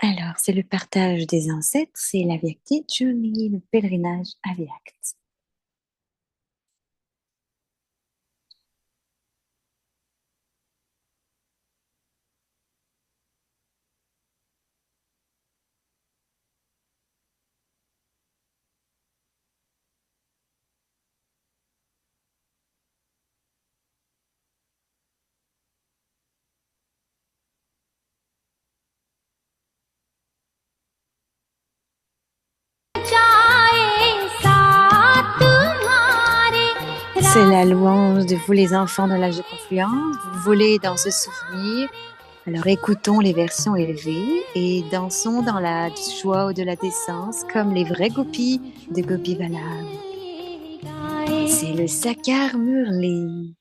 Alors, c'est le partage des ancêtres, c'est la Vyakti Journey, le pèlerinage à Vyakt. C'est la louange de vous les enfants de l'âge de confluence. Vous volez dans ce souvenir. Alors écoutons les versions élevées et dansons dans la joie de la décence comme les vrais gopis de Gopi Vallabh. C'est le Sakar Murli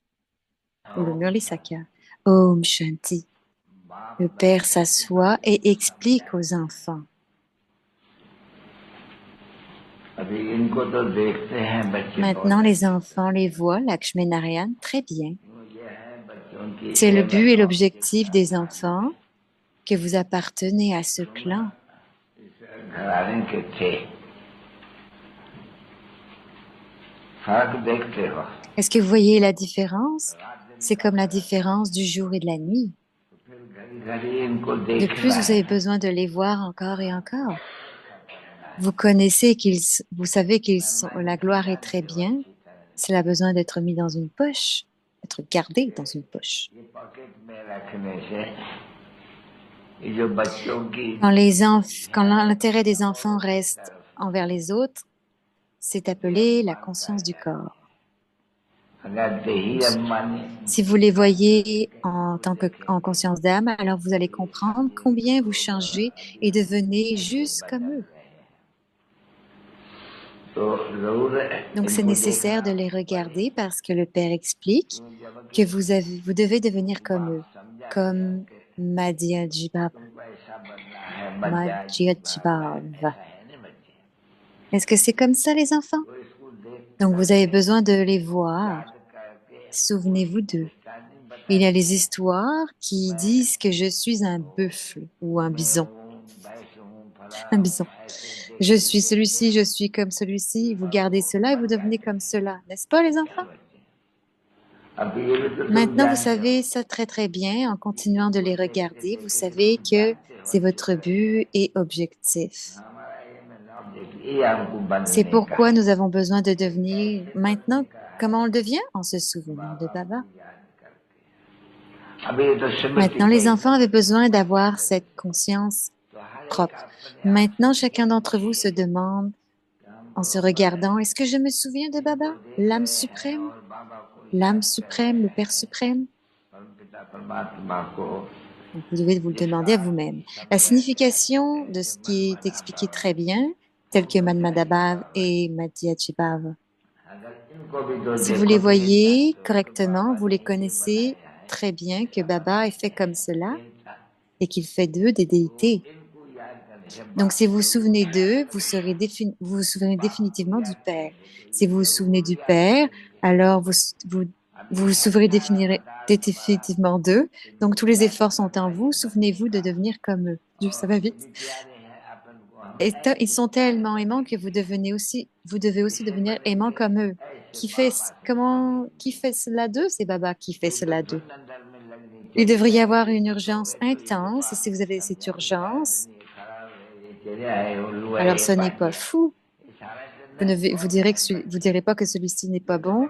ou le Murli Sakar. Om Shanti. Le père s'assoit et explique aux enfants. Maintenant, les enfants les voient, Lakshminarayan, très bien. C'est le but et l'objectif des enfants que vous appartenez à ce clan. Est-ce que vous voyez la différence? C'est comme la différence du jour et de la nuit. De plus, vous avez besoin de les voir encore et encore. Vous connaissez vous savez la gloire est très bien. Cela a besoin d'être mis dans une poche, d'être gardé dans une poche. Quand l'intérêt des enfants reste envers les autres, c'est appelé la conscience du corps. Si vous les voyez en conscience d'âme, alors vous allez comprendre combien vous changez et devenez juste comme eux. Donc c'est nécessaire de les regarder parce que le Père explique que vous devez devenir comme eux, comme Madhya Jivav. Est-ce que c'est comme ça, les enfants? Donc vous avez besoin de les voir. Souvenez-vous d'eux. Il y a les histoires qui disent que je suis un buffle ou un bison. Un bison. Je suis celui-ci, je suis comme celui-ci. Vous gardez cela et vous devenez comme cela. N'est-ce pas, les enfants? Maintenant, vous savez ça très très bien. En continuant de les regarder, vous savez que c'est votre but et objectif. C'est pourquoi nous avons besoin de devenir maintenant, comment on le devient? En se souvenant de Baba. Maintenant, les enfants avaient besoin d'avoir cette conscience propre. Maintenant, chacun d'entre vous se demande, en se regardant, est-ce que je me souviens de Baba, l'âme suprême? L'âme suprême, le Père suprême? Donc, vous devez vous le demander à vous-même. La signification de ce qui est expliqué très bien, tel que Madhmadabhav et Madhyajibav. Si vous les voyez correctement, vous les connaissez très bien que Baba est fait comme cela et qu'il fait d'eux des déités. Donc, si vous vous souvenez d'eux, vous vous souvenez définitivement du Père. Si vous vous souvenez du Père, alors vous vous souvenez définitivement d'eux. Donc, tous les efforts sont en vous. Souvenez-vous de devenir comme eux. Dieu, ça va vite. Et ils sont tellement aimants que vous devez aussi devenir aimant comme eux. Qui fait cela d'eux? C'est Baba qui fait cela d'eux. Il devrait y avoir une urgence intense, et si vous avez cette urgence, alors ce n'est pas fou. Vous direz pas que celui-ci n'est pas bon.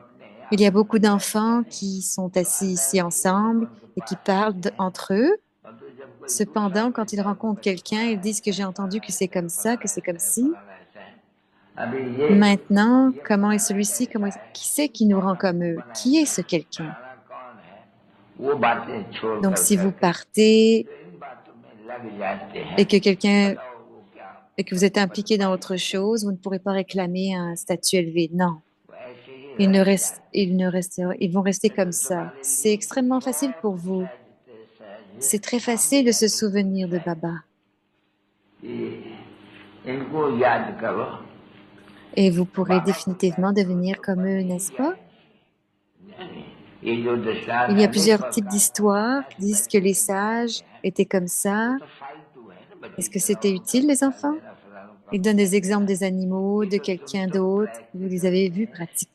Il y a beaucoup d'enfants qui sont assis ici ensemble et qui parlent entre eux. Cependant, quand ils rencontrent quelqu'un, ils disent que j'ai entendu que c'est comme ça, que c'est comme ci. Maintenant, comment est celui-ci? Qui c'est qui nous rend comme eux? Qui est ce quelqu'un? Donc, si vous partez et que quelqu'un et que vous êtes impliqué dans autre chose, vous ne pourrez pas réclamer un statut élevé. Non. Ils vont rester comme ça. C'est extrêmement facile pour vous. C'est très facile de se souvenir de Baba. Et vous pourrez définitivement devenir comme eux, n'est-ce pas? Il y a plusieurs types d'histoires qui disent que les sages étaient comme ça. Est-ce que c'était utile, les enfants? Ils donnent des exemples des animaux, de quelqu'un d'autre. Vous les avez vus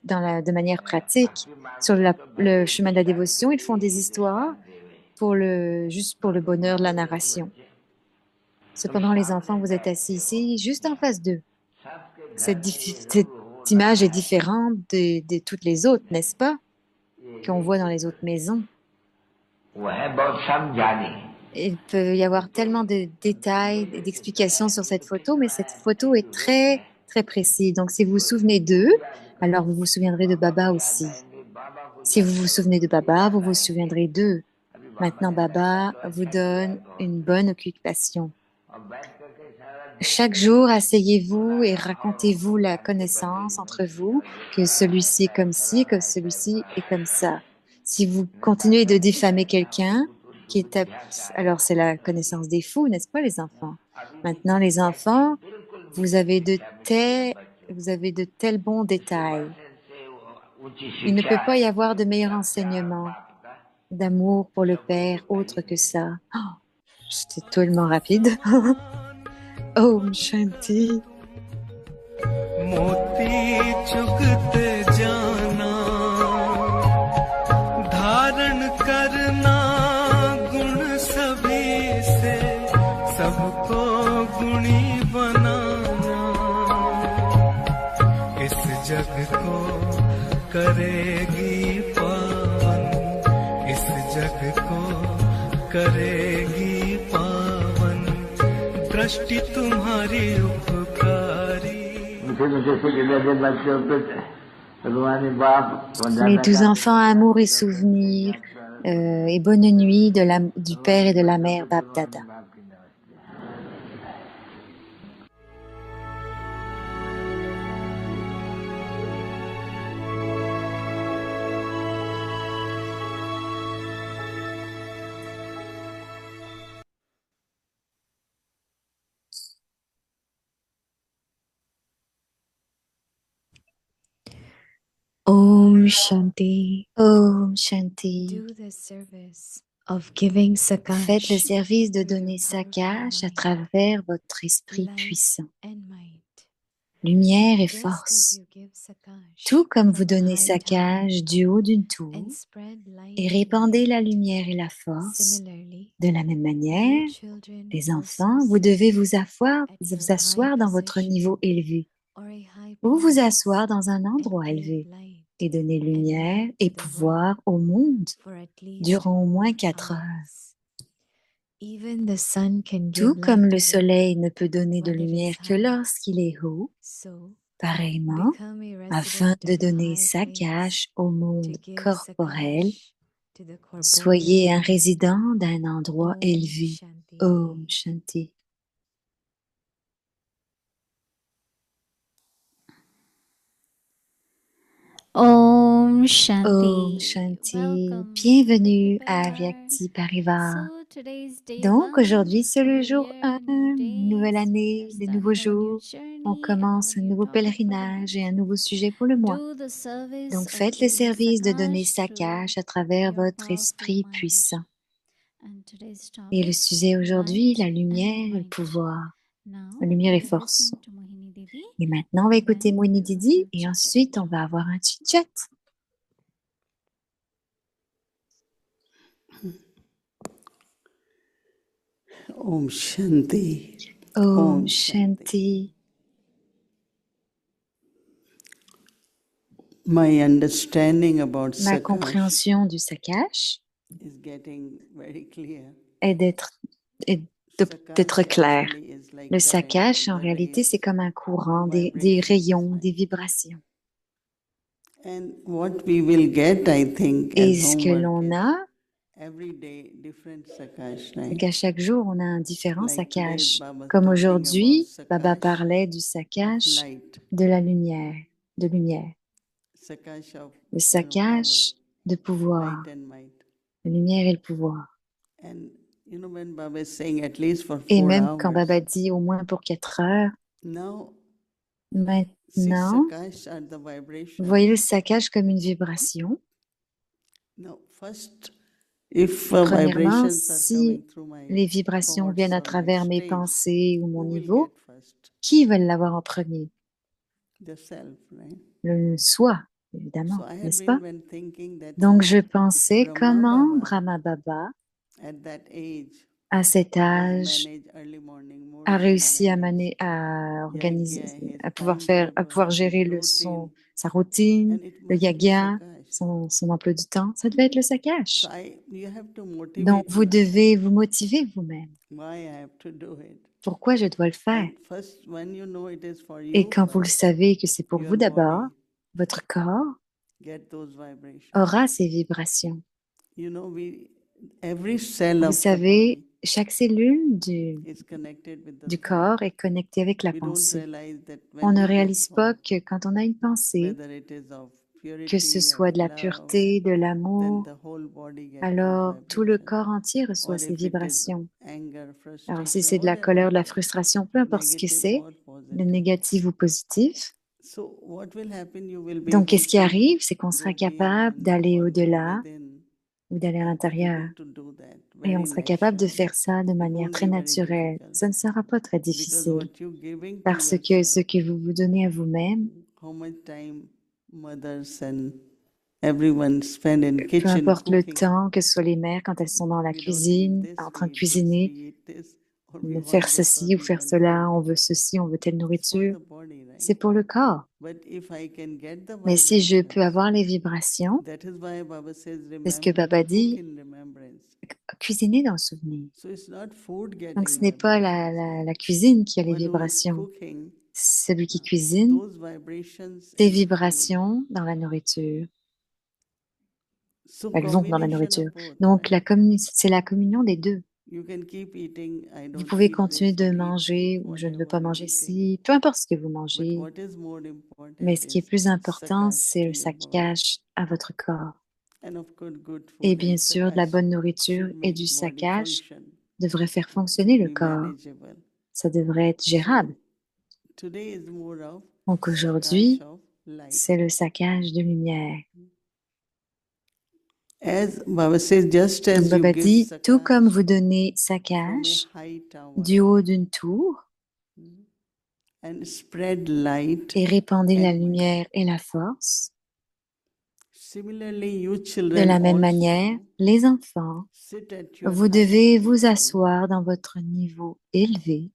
de manière pratique. Sur le chemin de la dévotion, ils font des histoires juste pour le bonheur de la narration. Cependant, les enfants, vous êtes assis ici, juste en face d'eux. Cette image est différente de toutes les autres, n'est-ce pas? Qu'on voit dans les autres maisons. Il peut y avoir tellement de détails et d'explications sur cette photo, mais cette photo est très, très précise. Donc, si vous vous souvenez d'eux, alors vous vous souviendrez de Baba aussi. Si vous vous souvenez de Baba, vous vous souviendrez d'eux. Maintenant, Baba vous donne une bonne occupation. Chaque jour, asseyez-vous et racontez-vous la connaissance entre vous, que celui-ci est comme ci, que celui-ci est comme ça. Si vous continuez de diffamer quelqu'un, qui est alors c'est la connaissance des fous, n'est-ce pas, les enfants? Maintenant, les enfants, vous avez vous avez de tels bons détails. Il ne peut pas y avoir de meilleur enseignement d'amour pour le Père autre que ça. Oh, c'était tellement rapide. Om Shanti. मोती चुगते जाना धारण करना गुण सभी से सबको गुणी बनाना इस जग को करेगी पावन इस जग को करेगी पावन दृष्टि तुम्हारी उपकारी। Mes 12 enfants, amour et souvenirs, et bonne nuit du père et de la mère Bab Dada. Om Shanti. Om Shanti. Do the service of giving Sakash. Faites le service de donner Sakash à travers votre esprit puissant, lumière et force. Tout comme vous donnez Sakash du haut d'une tour et répandez la lumière et la force, de la même manière, les enfants, vous devez vous asseoir dans votre niveau élevé ou vous asseoir dans un endroit élevé et donner lumière et pouvoir au monde durant au moins 4 heures. Tout comme le soleil ne peut donner de lumière que lorsqu'il est haut, pareillement, afin de donner Sakash au monde corporel, soyez un résident d'un endroit élevé. Om Shanti. Om Shanti. Om Shanti. Bienvenue à Vyakti Parivar. Donc, aujourd'hui, c'est le jour 1, nouvelle année, des nouveaux jours. On commence un nouveau pèlerinage et un nouveau sujet pour le mois. Donc, faites le service de donner Sakash à travers votre esprit puissant. Et le sujet aujourd'hui, la lumière et le pouvoir. La lumière et force. Et maintenant, on va écouter Mohini Didi et ensuite, on va avoir un chit-chat. Om Shanti. Om Shanti. My understanding about Ma compréhension du Sakash est d'être claire. Le Sakash, en réalité, c'est comme un courant, des rayons, des vibrations. Et ce que l'on a, c'est qu'à chaque jour, on a un différent Sakash. Comme aujourd'hui, Baba parlait du Sakash de la lumière, Le Sakash de pouvoir, la lumière et le pouvoir. Et même quand Baba dit au moins pour 4 heures, maintenant, voyez le Sakash comme une vibration. If Premièrement, vibrations are si coming through my les vibrations thoughts viennent à or my travers mes stage, pensées ou mon who will niveau, get first? qui va l'avoir en premier? The self, right? Le soi, So évidemment, I had n'est-ce pas? been thinking that Donc, je pensais Brahma comment Baba Brahma Baba, at that age à cet could âge, manage early morning a movement, réussi manage à organiser, yagya, his à pouvoir faire, à timetable, pouvoir his gérer routine, sa routine, and it le must be yaga, Sakash. son emploi du temps. Ça devait être le So sakash. you have to Donc, motivate vous yourself. devez vous motiver vous-même. Why I have to do it? Pourquoi je dois le faire? And first, when you know it is for Et you quand vous le first, savez que c'est pour your vous d'abord, body votre corps get those vibrations. aura ces vibrations. You know, every cell Vous of the savez, body chaque cellule is connected with the du thought. corps est connectée avec la We don't pensée. realize that On when ne we get réalise pas thought, que quand on a une pensée, whether it is of que ce purity, of soit de la love, pureté, de then l'amour, the whole body gets those alors tout le vibrations. corps entier reçoit Or ces if it is vibrations. anger, Alors si frustration, c'est de la colère, de la whatever, frustration, peu importe ce que negative c'est, or de positive. négatif ou positif, So what will happen? You will be donc able qu'est-ce qui to arrive? C'est qu'on sera go capable beyond d'aller or go au-delà within ou d'aller à and l'intérieur. able to do that Et on very sera capable de naturally. faire ça de It manière won't très be very naturelle. difficult Ça ne sera pas très because difficile what you're giving to parce que ce yourself, que vous vous donnez à vous-même, how much time mothers and everyone spend in peu kitchen importe le cooking. temps, que ce soit les mères quand elles sont dans la We don't eat cuisine, this, en train we de eat this, cuisiner, we eat this, or we de want faire this, or ceci ou we faire want cela, food. on veut ceci, on veut telle It's for nourriture, the body, right? c'est pour le corps. But if I can get the Mais si je peux vibrations, avoir les vibrations, that is why Baba says, c'est ce que remember, Baba cook dit, in remembrance. cuisiner dans le souvenir. So it's not food Donc ce getting n'est pas vibrations. la cuisine qui a les One who is vibrations. cooking, Celui qui cuisine, those vibrations des in the food. vibrations dans la nourriture. So Elles vont dans la combination nourriture. of both, Donc right? c'est la communion des deux. You can keep eating, I Vous don't pouvez eat continuer this, de or manger eat ou je ne veux pas whatever you're manger eating. ci, peu importe ce que vous But mangez. what is more important Mais ce qui est is plus important, sakash c'est to le your body. saccage à votre corps. And of course, good Et food and bien sûr, de la sakash bonne nourriture should et make du body saccage function, devrait faire fonctionner le be corps. manageable. Ça devrait être gérable. So today is more of Donc sakash aujourd'hui, of light. c'est le saccage de lumière. As Baba says, just Donc as you Baba give dit, tout comme sakash vous donnez from a saccage high tower du haut d'une tour and spread light et répandez la and might. lumière et la force, Similarly, you de children la même manière, also les enfants, sit at your vous high devez vous position, asseoir dans votre niveau élevé,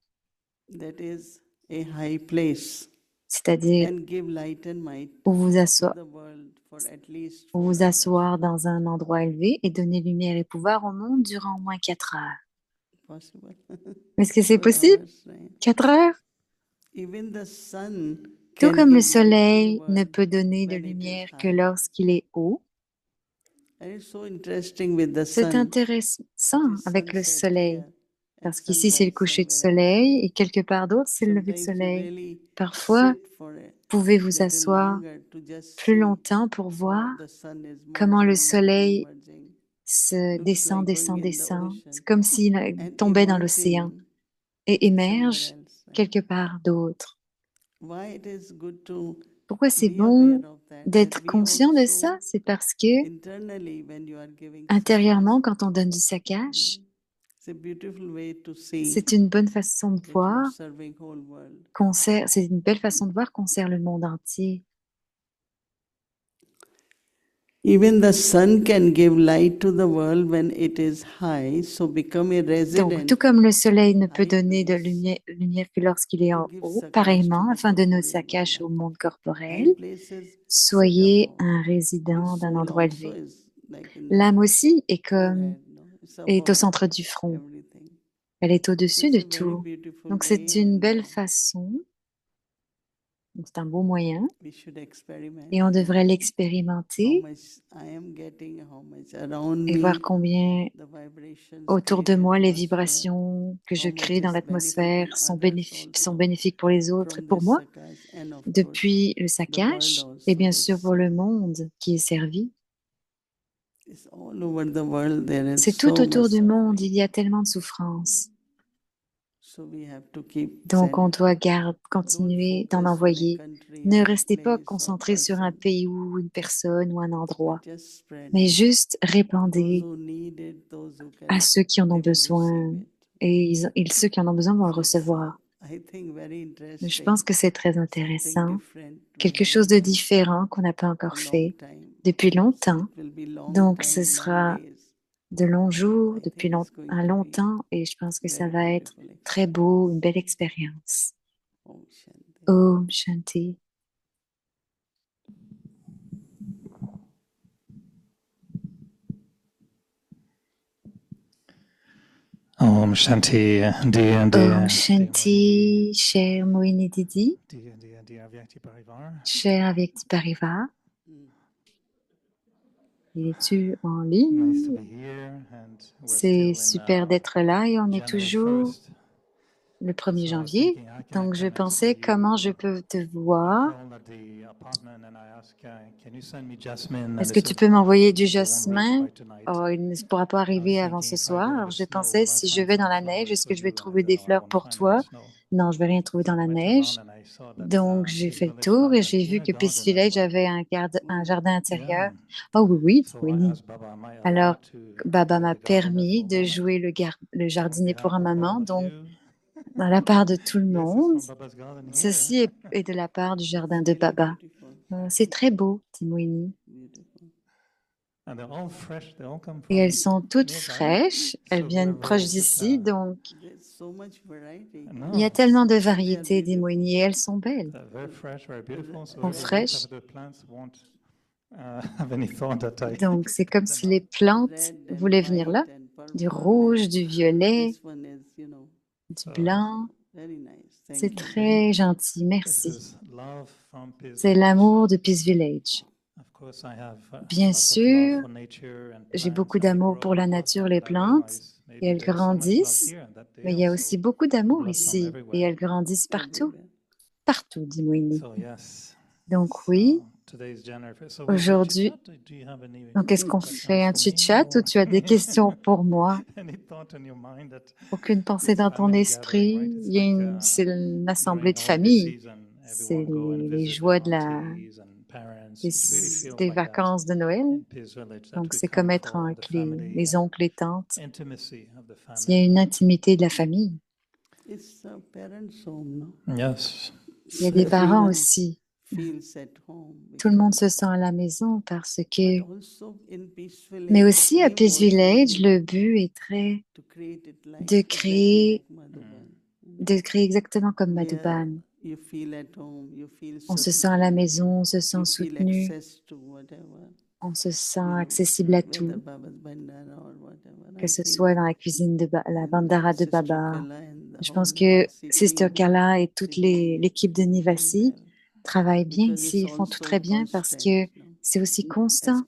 that is a high place, c'est-à-dire and give light and might où vous to asseoir, the world for at least où 4 vous hours. asseoir dans un endroit élevé et donner lumière et pouvoir au monde durant au moins 4 heures. Possible. Est-ce que c'est 4 possible? hours, right? 4 heures? Even the sun Tout can comme le give light to the soleil ne world peut donner de when it is lumière que high. lorsqu'il est haut. And it's so interesting with the C'est sun. intéressant It is avec le sunset soleil, here and parce qu'ici c'est le sunrise coucher de somewhere else. soleil et quelque part d'autre c'est le lever de Sometimes you soleil. really Parfois, sit for a vous pouvez vous little asseoir longer to just plus see longtemps pour voir how the sun is comment le merging, soleil merging. se Looks descend, like going descend, in the descend. ocean C'est comme s'il and tombait dans l'océan emerging et somewhere émerge else. Right? quelque part d'autre. Why it is good to Pourquoi c'est be aware bon of that d'être we conscient de ça? also C'est parce que internally when you are giving intérieurement, sakash, quand on donne du saccage, it's a beautiful way to see c'est une bonne façon de that you are voir serving whole world. c'est une belle façon de voir qu'on sert le monde entier. Even the sun can give light to the world when it is high, so become a Donc, resident tout comme le soleil ne peut high donner de place lumière que lorsqu'il est to en give haut, sakash to pareillement, the afin de donner le corporeal saccage au world. monde corporel, High places sit soyez above. un Your résident d'un soul endroit also élevé. is like in L'âme the aussi est comme forehead, no? It's est au above centre du front. everything. Elle est So au-dessus it's de a very tout. beautiful Donc, c'est way une and belle façon, donc c'est un beau moyen, we should experiment. et on devrait How l'expérimenter much I am getting, how much around et voir me, combien the vibrations autour de create moi, les atmosphere, vibrations que je how much crée dans is benefiting l'atmosphère sont others sont also bénéfiques pour les autres et from pour this moi, sakash, and of course depuis le the world saccage, et also bien is sûr pour le served. monde qui est servi. It's all over the world there is C'est tout so much autour du monde, suffering. il y a tellement de souffrance. Donc, on doit continuer d'en envoyer. Ne restez pas concentré sur un pays ou une personne ou un endroit, mais juste répandez à ceux qui en ont besoin et ceux qui en ont besoin vont le recevoir. Je pense que c'est très intéressant, quelque chose de différent qu'on n'a pas encore fait depuis longtemps. Donc, ce sera de longs jours, un long temps, et je pense que ça va être très beau, une belle expérience. Om Shanti. Om Shanti, dear, Om Shanti, cher Mohini Didi, dear Vyakti Parivar. cher Avyakti Parivar. Es-tu en Nice to ligne? be here, and we're C'est still super d'être là et on est January toujours 1st. le 1er So I was janvier. thinking, how can I Donc, je connect pensais to you? comment je peux te I voir. called at the apartment and I asked, can you send me jasmine? And Est-ce they que tu said, peux m'envoyer du it won't reach jasmin? by tonight. Oh, il ne pourra pas I was arriver avant ce thinking, if I soir. go in Alors, the je snow, pensais, will I si je find vais dans some la neige, flowers est-ce for que je vais you? I trouver said, des no, I fleurs won't pour find any toi? snow. Non, je vais rien trouver dans So I la went neige. around and I saw that Donc, j'ai Peace fait le Village tour et had a j'ai vu que Peace garden as Village well. avait un jardin Yeah. intérieur. Oh oui, oui, So I Winnie. asked Baba, am I Alors, allowed to Baba be m'a the gardener permis for a de moment? jouer le On jardinier pour behalf un of moment. all of Donc, you. dans la part de tout le This is monde, from Baba's garden here. ceci est de la part du jardin de Baba. C'est très beau, dit Winnie. And they're all fresh. They all come Et from elles sont toutes nearby. fraîches, elles So viennent whoever proches just, d'ici, donc il y a no, tellement de variétés, dit Moini, et elles sont belles, they're very fresh, very beautiful. So sont whoever looks fraîches. after the plants won't have any thought that I Donc c'est comme them si up. les plantes voulaient venir là, du rouge, du violet, du blanc. C'est très gentil, This merci. is love from Peace C'est Village. l'amour de Peace Village. Of course, I have Bien lots of love sûr, for nature and j'ai plants beaucoup and they d'amour grow, pour la of course, nature, but les I plantes, realize et maybe elles there's so much love grandissent, here and that they mais il y a also aussi beaucoup d'amour blossom ici, et everywhere. elles grandissent partout, partout, dit Moini. So yes. Donc oui, So today's January 1st. So we aujourd'hui, chit-chat. Do you have any donc est-ce qu'on questions fait un for me chit-chat ou or tu as des questions pour moi? any thought in your mind that Aucune pensée it's dans ton family gathering, esprit. right? It's Il y a like c'est une assemblée during de holiday famille. season, C'est everyone go and les visit their joies aunties and parents. It really feels des like that vacances de Noël. in Peace Village, that Donc we c'est comme come être for avec the family les oncles et tantes. intimacy of the Il y a family. une intimité de la famille. Yes. Il y a des parents aussi. Tout le monde se sent à la maison parce que... Mais aussi à Peace Village, le but est de créer, de créer exactement comme Madhuban. On se sent à la maison, on se sent soutenu, on se sent accessible à tout, que ce soit dans la cuisine de la Bandara de Baba. Je pense que Sister Kala et toute l'équipe de Nivasi travaillent bien ici, ils font tout très bien parce que c'est aussi constant.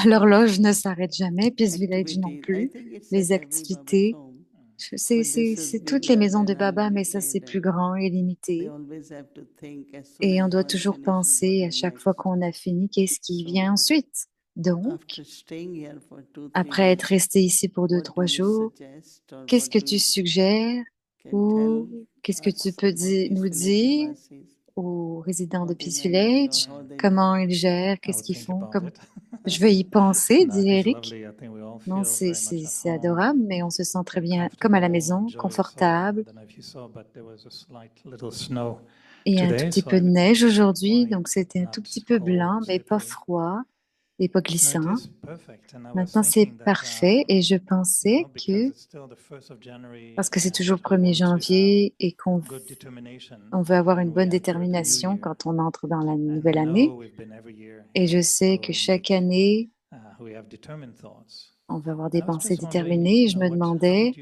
L'horloge ne s'arrête jamais, Peace Village non plus. Les activités, c'est toutes les maisons de Baba, mais ça c'est plus grand et limité. Et on doit toujours penser à chaque fois qu'on a fini, qu'est-ce qui vient ensuite. Donc, après être resté ici pour 2-3 jours, qu'est-ce que tu suggères ou qu'est-ce que tu peux nous dire aux résidents de Peace Village? Comment ils gèrent? Qu'est-ce qu'ils font? Je vais y penser, dit Eric. Non, c'est adorable, mais on se sent très bien, comme à la maison, confortable. Il y a un tout petit peu de neige aujourd'hui, donc c'était un tout petit peu blanc, mais pas froid et pas glissant. Maintenant, c'est parfait et je pensais que, parce que c'est toujours le 1er janvier et qu'on veut avoir une bonne détermination quand on entre dans la nouvelle année, et je sais que chaque année, on va avoir des pensées déterminées, et je me demandais,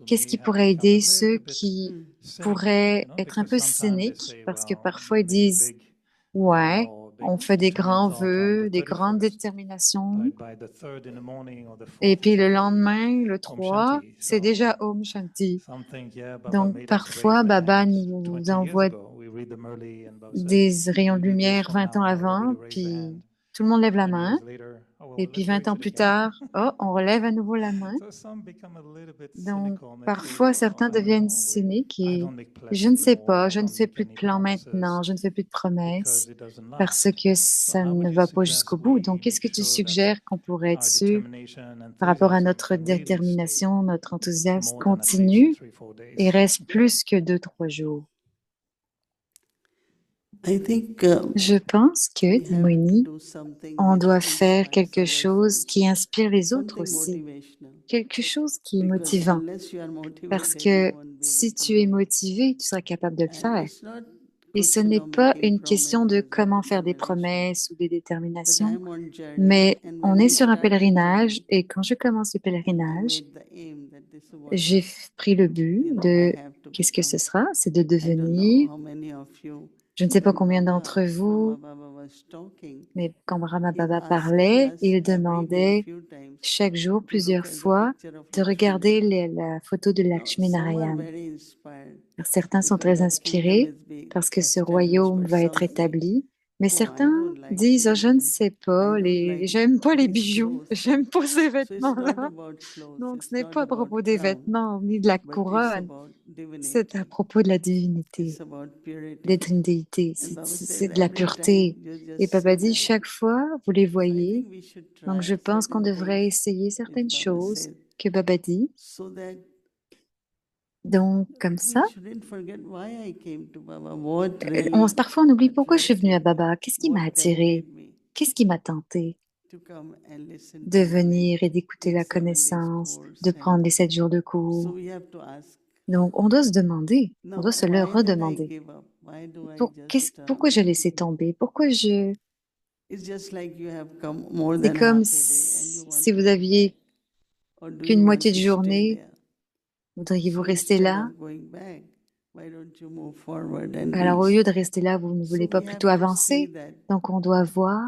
qu'est-ce qui pourrait aider ceux qui pourraient être un peu cyniques, parce que parfois ils disent, ouais, on fait des grands vœux, des grandes déterminations. Et puis le lendemain, le 3, c'est déjà Om Shanti. Donc parfois, Baba nous envoie des rayons de lumière 20 ans avant, puis tout le monde lève la main. Et puis let's raise 20 ans it plus again. tard, oh, on relève à nouveau la main. So some become a little bit Donc, cynical, maybe, parfois, certains I don't deviennent know, cyniques I et don't make plans je ne sais anymore, pas, I je ne don't fais make plus de any plans promises maintenant, je ne fais plus de because promesses it doesn't parce last. que So ça how ne would you va pas jusqu'au suggest bout. we Donc, qu'est-ce make que tu sure that suggères qu'on pourrait être our sûr determination and par rapport à enthusiasm notre can really stay détermination, notre enthousiasme more than at least continue 3-4 et days? reste plus que 2, 3 jours? I think Je pense que, we dit have to Moïni, do something on which doit faire inspires quelque others chose qui also, inspire les autres something aussi, motivational. quelque chose qui est Because motivant. unless you are Parce motivated, you que won't be able si to tu es do it. motivé, tu seras capable de le And faire. it's not Et ce question n'est of pas making une question de promises or comment faire des determination, promesses ou des but déterminations, I'm on journey, mais and on when est I sur un start the pèlerinage journey, et quand je commence le and I pèlerinage, made the aim that this is what j'ai pris le but I de have to qu'est-ce que ce become. sera? C'est de I don't know devenir, how many of you, je ne sais pas when combien d'entre Brahma vous, Baba was talking, mais quand Brahma he's Baba asking parlait, us il every day, demandait few times, chaque jour, to look plusieurs at the fois, picture of de Lakshmi regarder Narayan. la photo de Now, Lakshmi some are Narayan. very inspired Certains sont because très that kingdom inspirés is being parce que ce established, royaume but va être some say, établi, mais oh, I certains don't like disent, oh, je ne jewelry. sais I pas, don't like j'aime pas les these bijoux, clothes. j'aime pas ces So it's not vêtements-là. about clothes, Donc, ce it's n'est not pas à about propos des crown, vêtements ni de la but it's couronne, about c'est à divinity. propos de la It's divinité, about purity. d'être une déité, And Baba c'est says de la every time pureté. you Et just Papa see dit, that. chaque fois, vous les So I voyez. think we should Donc, je try pense qu'on certain things devrait essayer which certaines Baba choses says, que Baba dit. so that Donc, comme we ça, shouldn't forget why I came to Baba, what really parfois on oublie pourquoi je suis venue à attracted me, Baba, qu'est-ce qui what m'a attiré, tempted me qu'est-ce qui m'a tenté to come and listen de to knowledge, venir et d'écouter take la 7 days connaissance, de course. And prendre les 7 jours de so cours. we have to ask, Donc, on doit se demander, on now doit se le why did I redemander. give up? Why do I just, Pourquoi j'ai laissé tomber? Pourquoi je... it's just like you have come more C'est than comme half a day and you want si to vous go back. aviez Or do qu'une you want moitié de to stay journée, there? voudriez-vous So rester instead là? of going back, why don't you move forward and Alors, au reach? lieu de rester là, vous ne So voulez pas we plutôt have to see avancer? that Donc, on doit voir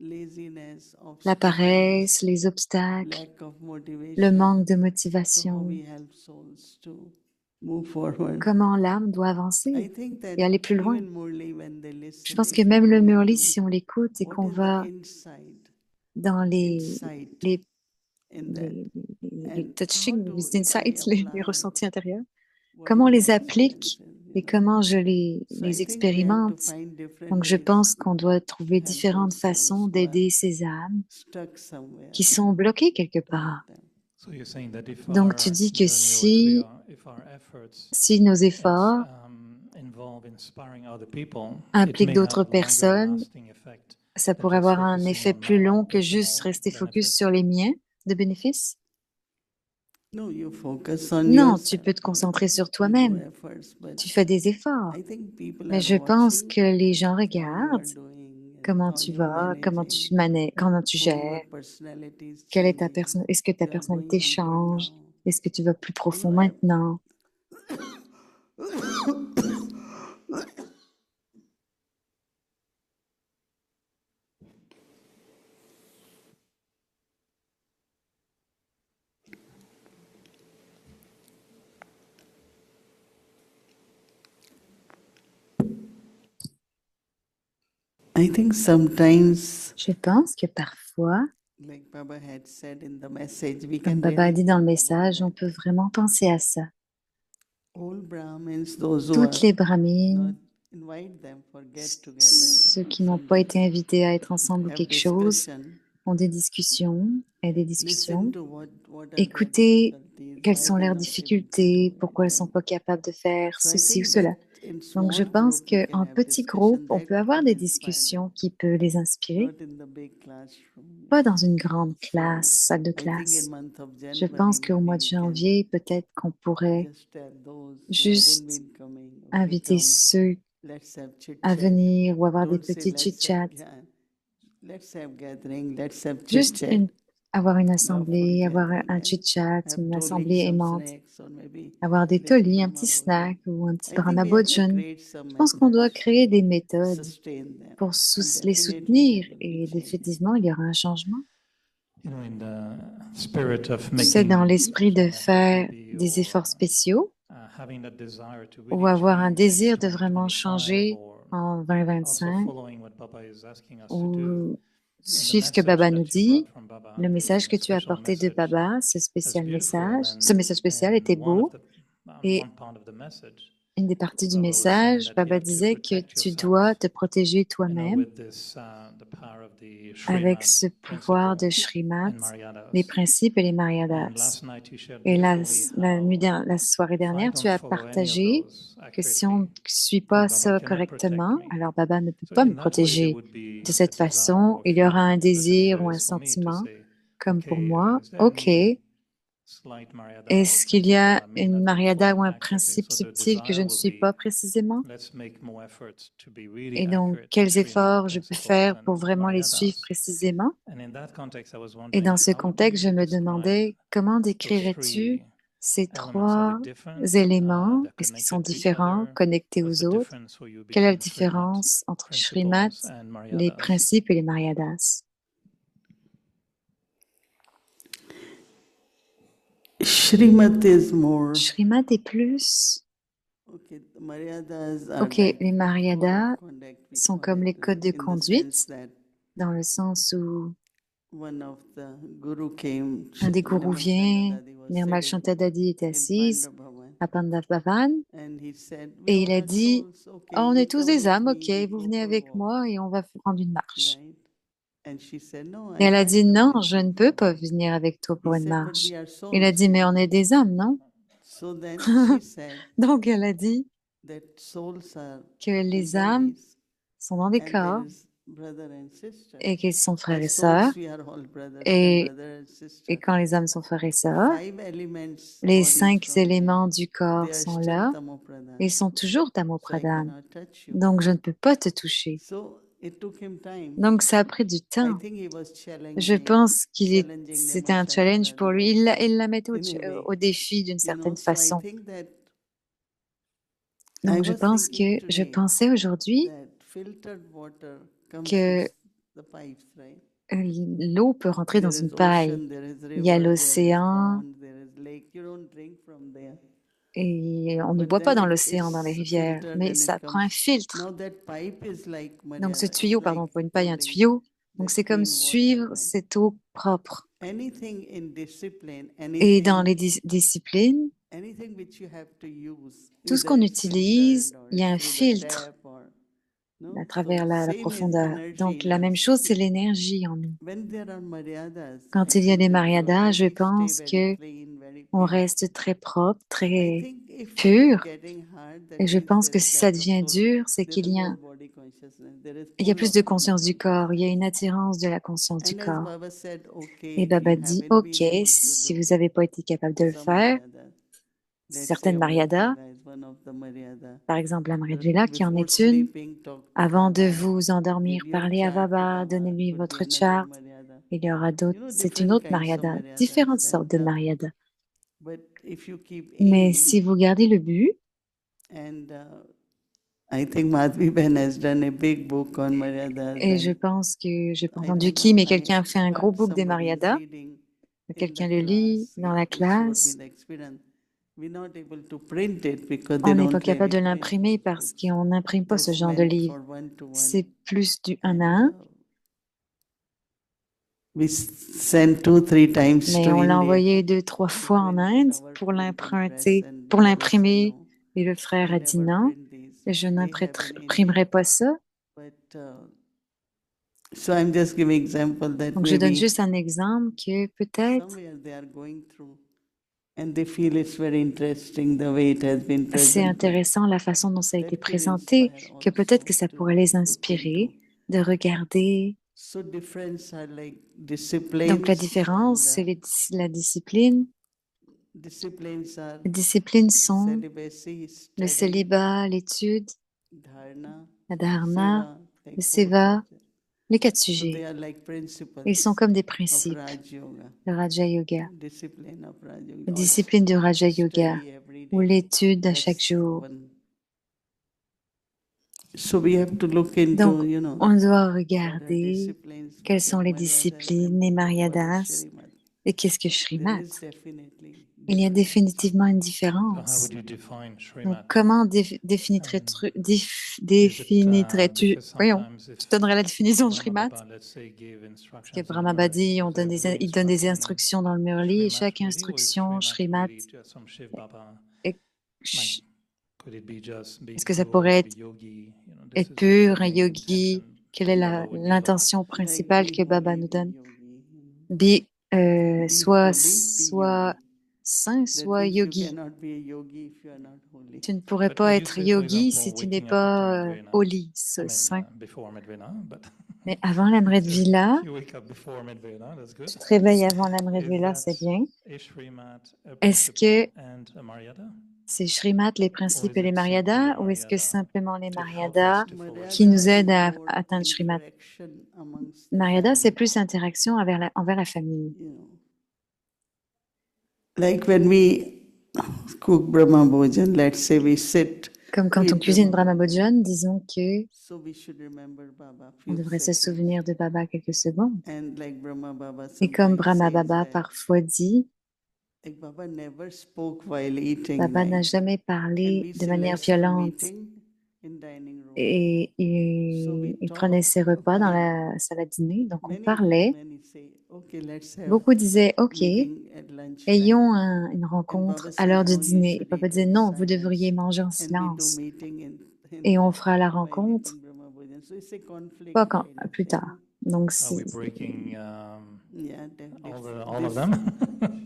laziness, la obstacles, paresse, les obstacles, lack of le motivation. manque de So how motivation, we help souls to move forward. comment l'âme doit I avancer think that et aller plus loin. even Murli, when they Je listen, pense que if you même le go Murli, into si on l'écoute et what qu'on is the va insight, dans insight les, in that, les and how touching, to, les if I insights, les apply ressentis intérieurs, what comment on is les my applique experience, et comment je les So I think we have to expérimente. find different Donc, je ways pense qu'on doit to trouver help différentes those façons souls who are d'aider ces âmes stuck somewhere qui sont bloquées quelque to help part. them. So you're saying that if Donc, tu our dis que journey or if our efforts si nos efforts involve inspiring other people, it impliquent may have d'autres a longer personnes, lasting effect ça than pourrait just avoir un focusing effet on plus my long que juste personal rester focus benefits. sur les miens de bénéfices. No, you focus on Non, tu yourself. peux te concentrer sur You do toi-même. efforts, but Tu fais des efforts. I think people Mais are je pense watching que les gens how you are regardent doing and comment how tu you are vas, managing, comment tu how your gères, personality is quelle est ta changing. personne, est-ce que ta You are going personnalité deeper change, now. est-ce que tu vas plus You profond know, maintenant. I think sometimes, Je pense que parfois, like Baba had said in the message, we comme can Baba a really dit dans le think about message, on that. peut vraiment penser à ça. All Brahmins, those who Toutes are les not, brahmines, invite them for get together, ceux qui n'ont pas été Sundays, invités à être ensemble ou have quelque chose, discussion, ont des discussions et des listen discussions. to what are their Écoutez difficulties, quelles why sont they're leurs not able to difficultés, do pourquoi elles it. sont And pas capables de faire so I ceci ou think that cela. in Donc, je small pense group we can qu'en have petit groupe, discussion on peut that avoir could des inspire them, discussions qui peuvent les inspirer, not in the big classroom. pas dans une grande So classe, salle de I think in classe. month of Je January, pense qu'au mois maybe de we can janvier, peut-être qu'on pourrait just tell those who haven't juste been coming, okay, inviter come, ceux let's have chit à chat. venir ou avoir des Don't say petits let's have, chit-chats. yeah, let's have gathering, let's have chit Juste chat, avoir une lawful assemblée, avoir gathering, un and chit-chat, have une tolling assemblée some aimante, snacks or maybe avoir des little tolis, un petit Brahma snack Bhojan. ou un petit I think we have to Brahma-bhojan. create some Je pense qu'on doit methods créer to des méthodes sustain them, pour and les definitely soutenir there will be et change. effectivement, il y aura un changement. You know, in the spirit of Tu sais, dans making l'esprit de some efforts faire maybe des efforts or spéciaux having that desire to ou really avoir un change in désir de vraiment 2025 changer or en also 2025 following what Baba is asking us to do, ou suivre ce que Baba nous dit. Le message que tu as apporté de Baba, ce message spécial était beau. Et une des parties du message, Baba disait que tu dois te protéger toi-même avec ce pouvoir de Shrimat, les principes et les Maryadas. Et la soirée dernière, tu as partagé que si on ne suit pas ça correctement, alors Baba ne peut pas me protéger de cette façon. Il y aura un désir ou un sentiment, comme pour moi. OK, est-ce qu'il y a une Maryada ou un principe subtil que je ne suis pas précisément? Et donc, quels efforts je peux faire pour vraiment les suivre précisément? Et dans ce contexte, je me demandais, comment décrirais-tu ces trois éléments? Est-ce qu'ils sont différents, connectés aux autres? Quelle est la différence entre Shrimat, les principes et les Maryadas? Shrimat is more. Shrimat est plus. Okay, the Maryadas are OK, like les Maryadas code of conduct, we sont call comme les it, codes de in the conduite, sense that dans le sens où one of the guru came, un des gourous Nirmal vient, Shantadadi was Nirmal sitting Shantadadi était in assise Pandavavan, à Pandav Bhavan and he said, we et all il a are dit, souls, oh, okay, on you est tous come des with âmes, me, OK, we vous go venez for a avec walk, moi et on va prendre une marche. right? And she said, no, Et I elle a can't dit, come non, with je you. ne peux pas venir avec toi He pour une said, but marche. we are Il a souls. dit, mais on est des âmes, non? So then she said Donc elle a dit that souls are que in les âmes bodies, sont dans des and there corps is brother and sister. et qu'ils sont frères et As sœurs. souls, we are all brothers and Et, brothers and et sisters. quand les âmes sont frères et The sœurs, 5 elements les bodies 5 from there, éléments du they corps are sont still là tamopradhan. et sont toujours So I Tamopradhan. cannot touch you. Donc, je ne peux pas te toucher. So it took him time. Donc, ça a pris du I temps. think he was Je challenging, pense challenging c'était Nirmal un challenge pour lui. Shantadadi Il la mettait also, in a way. au défi d'une You know, certaine so I façon. think that I Donc, je was pense thinking que je today pensais aujourd'hui that filtered water comes que through the pipes, right? l'eau peut rentrer dans There une is paille. ocean, there is Il y a river, there is l'océan pond, there is lake. You don't drink from there. et on ne But boit pas then dans it l'océan, dans les is rivières, filtered mais and ça it prend un comes. filtre. Now that pipe is like Donc, ce Maryada, it's tuyau, like pardon, pour une paille, un holding tuyau. Donc, that c'est comme clean water, suivre right? cette eau propre. Anything in discipline, Et dans les anything, disciplines, anything which you have to use, tout ce either qu'on it's utilise, filtered or il y a it's un through the filtre tap or à no. travers So la same profondeur. energy Donc, in la même us. chose, c'est l'énergie en nous. When there are Maryadas, Quand I il y a think des that you Maryadas, je really stay pense very que clean, very on pure. reste très propre, I très think if it is pur. getting hard, that Et je means pense there que is si ça lack of devient soul. dur, c'est There qu'il is y more a, body consciousness. There is il y a full plus of de soul conscience du corps, il y a consciousness. une attirance de la conscience du And as corps. Baba said, Et okay, if Baba you dit, haven't OK, been able to si vous do n'avez pas été capable de le some faire, Maryadas, let's say certaines Maryadas, Amrit Vela is one of the Maryada. par exemple la Marya Vela qui en Before est une, sleeping, talk to avant de Baba, vous endormir, give your parlez à chart to Baba, Baba, donnez-lui could be votre another charte. Maryada. Il y aura d'autres, You know, c'est une different autre kinds of Maryada, Maryadas. différentes sortes de And Maryada. but if you keep Mais aim, si vous gardez le but, and I think Madhvi Ben has done a big book on Maryadas, et je and pense que, j'ai pas I entendu don't qui, know, mais I quelqu'un a fait un gros heard book des somebody is Maryadas, reading in quelqu'un the le lit class, dans la he showed me classe. the experience. We're not able to print it because On they n'est pas don't capable really de print. l'imprimer parce It's qu'on n'imprime pas ce just genre de meant livre. for one to one. C'est plus du un à And un, we sent 2-3 times mais to on l'a India envoyé 2, 3 to fois en print Inde in our pour printing press, l'imprimer, and pour Baba said l'imprimer. no, Et le frère we a dit never non, print these. je They have in n'imprimerai India. pas ça. But so I'm just giving example that Donc, je donne maybe juste un exemple que peut-être somewhere they are going through and they feel it's very interesting the way it has been c'est presented. intéressant la façon dont ça a été That could présenté, inspire que peut-être also que ça to pourrait les look inspirer into. de regarder. So difference are like Donc, la disciplines, différence, c'est and la discipline. disciplines are Les disciplines sont celibacy, le study, célibat, l'étude, dharana, la dharana, seva, le like 4 seva, subjects. les 4 So they sujets. are like principles Ils sont comme des of principes, Raj Yoga, le Raja Yoga, discipline of Raj la Yoga, or discipline du Raja Yoga, study every ou day. l'étude à chaque That's jour. one. So we have to look into, Donc, on doit what are regarder disciplines, quelles sont les Maryadas disciplines, and les what is Maryadas, Shrimat. Et qu'est-ce que There Shrimat? is definitely Il y a difference. définitivement une So how différence. would you define Donc, Srimat? comment Is it définirais-tu, because voyons, sometimes tu if donnerais la définition de Brahma Shrimat? Baba, let's say, gave Parce que instructions in Brahma Badi, Murli, was every il donne des instruction instructions dans le Murli et Srimat chaque ready, or is instruction, Srimat Shrimat, really just some Shiv Baba? est, Like, could it be just be est-ce que ça pure, pourrait be yogi? You know, this être is really the pur, un main yogi? intention Quelle est Baba would give us. l'intention Like principale be que Baba holy, nous be donne? yogi. Be Soit, holy, be soit yogi. saint, That soit means you yogi. cannot be a yogi if you are not holy. Tu ne pourrais But pas would you être say, for yogi example, si tu n'es waking up at pas Amrit Vela? holy, I mean, saint. before Amrit Vela, but Mais avant l'Amrit so Vila, if you wake up before Amrit Vela, that's good. tu te réveilles avant l'Amrit Is Vila, that c'est bien. a Shrimat, a Est-ce principle, que and a Maryada? c'est Shrimat, les Or principes is et les it simply a Maryadas, ou est-ce que Maryada simplement les to help us Maryadas to follow qui Shrimat? nous Maryada is aident à more atteindre Shrimat? interaction amongst the Maryada, c'est family. plus interaction envers la famille. You know, like when we cook Brahma Bhojan, let's say we sit, Comme quand we on eat cuisine Brahma Brahma Bhojan. Bhojan, disons que So we should remember Baba on few devrait se seconds. souvenir de Baba quelques secondes. And like Brahma Baba Et comme sometimes Brahma says Baba that, parfois dit, like Baba never spoke while eating, Baba n'a like, jamais and parlé we de say, manière let's have a violente meeting in dining room. et So we il prenait ses talk repas dans while la salle à dîner. Donc on many parlait. say, okay, let's have Beaucoup disaient, OK, meeting at lunchtime. ayons une And rencontre Baba à says, l'heure du no, you dîner. Et should Papa eat disait, in non, vous silence. devriez manger en And we do silence. meeting Et on fera la while rencontre eating Brahma Bhojan. So it's a conflict pas kind of plus thing. tard. Donc, Are we breaking Yeah, all of them?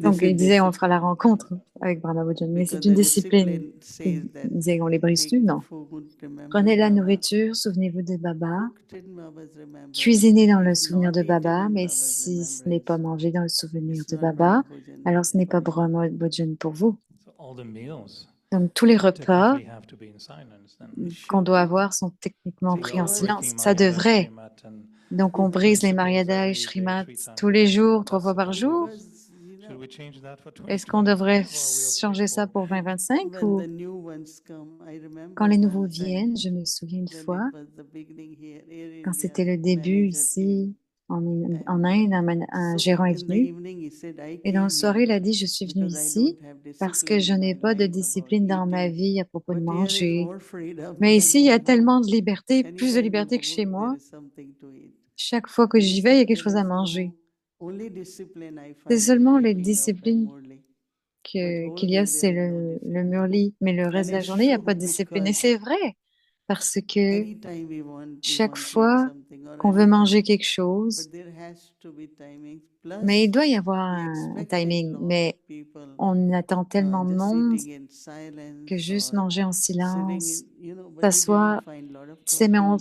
donc this il is disait, on fera la discipline. rencontre avec Brahma Bhojan. Mais Because c'est une the discipline. discipline Il says that disait, on les brise take plus? the Non. food, remember Prenez la Baba, nourriture, souvenez-vous de Baba. cooked in Baba's remembrance. Cuisinez dans le If souvenir not de eaten Baba, in mais Baba's si ce n'est pas remembrance, mangé dans le souvenir it's de not Brahma Baba, Bhojan alors ce n'est for pas you. Brahma Bhojan pour vous. So all the meals Donc tous les repas technically have to be in silence then. It qu'on should doit be. avoir sont techniquement So we pris en are silence. breaking Ça Maryada, devrait. Shrimat, and Donc on brise les principles Maryadas et every day, Shrimat 3 times tous a les day. jours, 3 That's fois par jour. Because, Should we change that for Est-ce qu'on devrait 2025, or are we okay changer ça for pour 2025 when ou the new ones come, I quand remember les one nouveaux time viennent? Je me souviens une when fois, it was the beginning here, Air quand India c'était le début manager came. ici en And Inde, un so gérant est in the venu evening he said, I et dans la came soirée, here il a dit, je suis venu because I ici don't have parce que discipline je in n'ai my pas de life about discipline dans ma eating. vie à propos de But here is manger. more freedom Mais than ici, il y a my home. tellement de liberté, plus de Anytime you liberté que chez go, there moi. is something to eat. Chaque fois que And he j'y vais, il y a said quelque there chose à is manger. no only discipline I C'est find seulement les waking up at disciplines Murli. But qu'il whole y a, day there c'est is no le discipline. murli. Mais le And reste de la it's journée, il n'y a true pas de discipline. Et because c'est vrai, parce que anytime we chaque want to eat fois something or qu'on veut anytime, manger quelque but chose, there has to be timing. mais il Plus doit y avoir we un expect a timing. lot Mais of people on attend tellement de just monde sitting in que silence juste or manger en sitting silence, in, but we didn't s'asseoir, find lot of tu sais, mais talking, lot of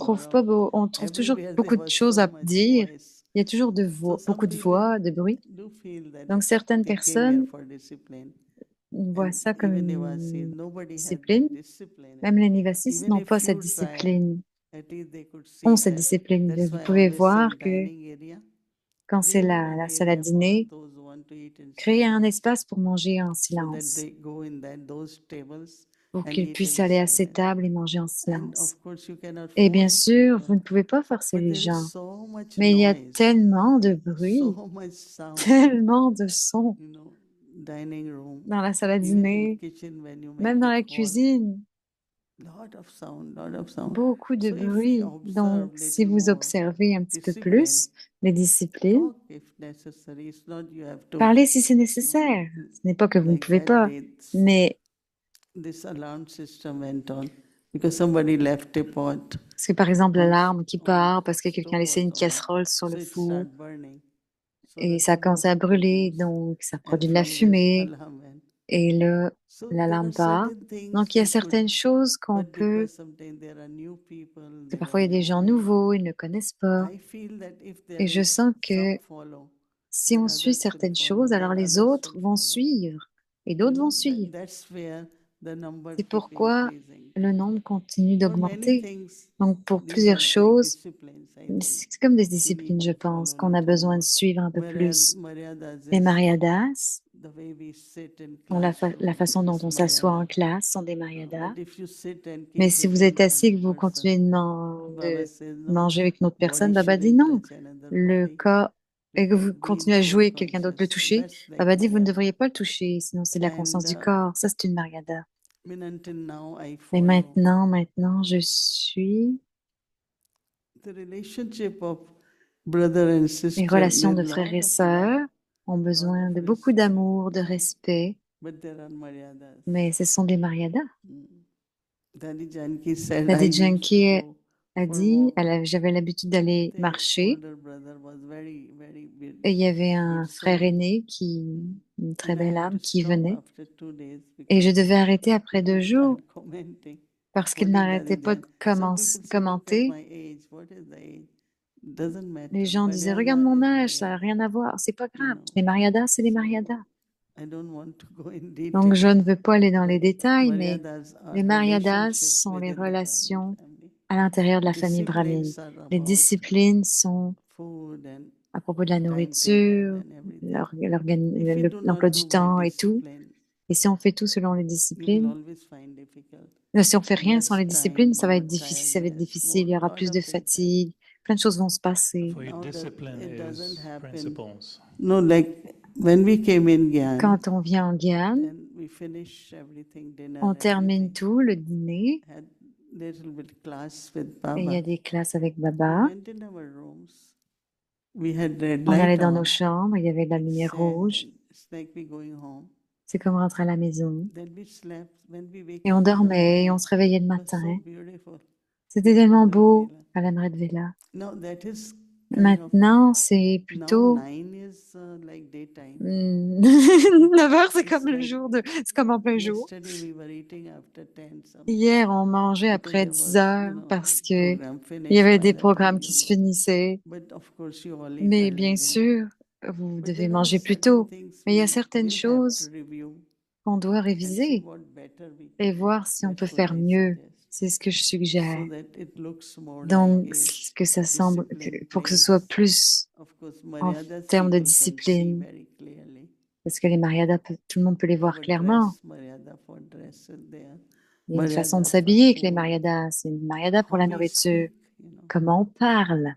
on trouve toujours everywhere beaucoup there de was choses so à much dire. voice. Il y a toujours So beaucoup some de people voix, de bruit. do feel that Donc certaines they came here personnes for discipline. voient And ça comme even Nivasis, une nobody had discipline. that discipline. Même les Nivasis Even n'ont pas if cette you try, discipline, at least they could ont see cette that. discipline. That's Vous why I pouvez always say voir in que dining area, quand c'est create one la salle à area for dîner, those who want to eat in créez un silence, espace pour manger en so that silence, they go in those tables pour and qu'ils eat puissent in aller à ces silence. tables et manger en And silence. of course, you cannot Et bien force sûr, people, vous ne pouvez pas forcer but les there is gens, so much mais il y a noise, tellement de bruit, so much sound, tellement de sons dining room, dans la salle à even in dîner, kitchen when you même make dans a la call, cuisine, lot of sound, lot of sound. beaucoup de So if we bruit. Donc, observe si little vous more observez un petit peu discipline, plus les disciplines, talk if necessary. It's not you have to, parlez si c'est nécessaire. Ce n'est pas que vous ne like pouvez that pas, day, mais this alarm system went on because somebody left a pot c'est par exemple on, l'alarme qui on part parce que quelqu'un a stove laissé was une on, casserole sur so le it four started burning. So et the ça commence smoke à brûler, produced, donc ça and produit de la from this fumée alarm went. et So there l'alarme are part. certain things Donc il y a we could, certaines choses qu'on but peut, because sometimes there are new people, parce que there parfois are il y a des gens no, nouveaux, ils ne connaissent pas. I feel that if there Et je is sens que some follow, si then on suit others will certaines follow, choses, alors then les others autres will vont follow. suivre et d'autres vont suivre. That's where the number C'est keep pourquoi increasing. le nombre continue For many d'augmenter. things, Donc pour these plusieurs are like choses, disciplines, I think. c'est comme des We need disciplines, je to pense, follow qu'on a little besoin de more. suivre un peu plus. Maryadas Les is Maryadas, the way we sit in la classroom façon dont is on s'assoit en Maryada. classe sont des Maryadas. But if you sit and Mais keep si vous êtes hitting assis et que vous person, continuez Baba de says no, manger avec une autre personne, body Baba dit shouldn't non. touch another Le body. corps et que vous because he's continuez à more jouer, quelqu'un d'autre le conscious. So toucher, that's like Baba dit, vous ne Maryada. devriez pas le toucher, sinon c'est de la conscience And du corps. Ça, c'est une Mariada. I mean, until now, I Mais follow maintenant, je suis the relationship of brother and les sister. relations There's de a frères lot et of love, sœurs ont lot besoin of de beaucoup respect, d'amour, de respect, but there are Maryadas. mais ce sont des Mariadas. Daddy Janki said I Daddy used to Janki go a for dit, walk. j'avais l'habitude d'aller The marcher, older brother was very, very et il y avait good un frère soul. aîné une très And I belle had âme to qui stop venait, after 2 days et je because devais arrêter après he 2 would jours start commenting. parce qu'il What is n'arrêtait Daddy pas Jan? de Some people say, look at commenter. my age. What is the age? Doesn't Les matter. gens disaient, regarde Maryada mon is âge, ça n'a Maryada. rien à voir, c'est pas You grave. know. Les Mariadas, c'est les So Mariadas. I don't want to go in Donc, je detail, ne veux pas aller dans les but détails, mais Maryadas are les Mariadas relationships sont les within the Brahmin relations family. à l'intérieur de la famille Disciplines brahmine. are Les about disciplines sont food and à propos de la timetable nourriture, and everything. If we do l'emploi not du do by temps et tout. discipline, Et si on fait tout selon les you will disciplines, always find difficult. si on fait rien sans Less les disciplines, time, ça va more être difficile, ça va être tiredness, difficile. more Il y aura lot plus de of things happen. fatigue, plein de choses vont se passer. For you, Now that discipline it doesn't is happen. principles. No, like when we came in Gyan, Quand on vient en Guyane, then we finish everything, dinner, on termine everything. tout, le dîner, Had little bit class with et il y a Baba. des classes avec We Baba. went in our rooms. We had red On allait light dans nos on. chambres, il y avait de la We lumière sat rouge. and it's like we going home. C'est comme rentrer à la maison. Then we slept. When we wake Et on up in the dormait, et on morning, se réveillait le it was so matin. beautiful. C'était in tellement Amrit beau Vela. à l'Amrit Vela. Now that is kind of Maintenant, c'est now plutôt 9 is like daytime. 9 heures, c'est It's comme le like jour c'est comme en plein jour. yesterday we were eating after 10 something Hier, on mangeait because après there 10 was, heures parce que program il y finished avait by des the time programmes you qui se go. finissaient. But of course you all eat Mais early bien dinner. sûr, vous But devez there are manger plus certain tôt. things Mais il y a we certaines will have to choses review qu'on doit and see réviser what better we et can do. voir si on peut That's what faire I mieux. suggest. C'est ce que je So suggère. that it looks more Donc, like a que ça semble, discipline pour que ce soit place. plus Of course, en Maryadas termes de people can see discipline, very clearly. parce que les Mariadas, tout le monde peut les voir Our clairement. dress, Maryada for dresses there. Il y a une façon de Maryadas for s'habiller avec les food. Mariadas. C'est une Mariada pour How la we nourriture. speak, Comment on parle.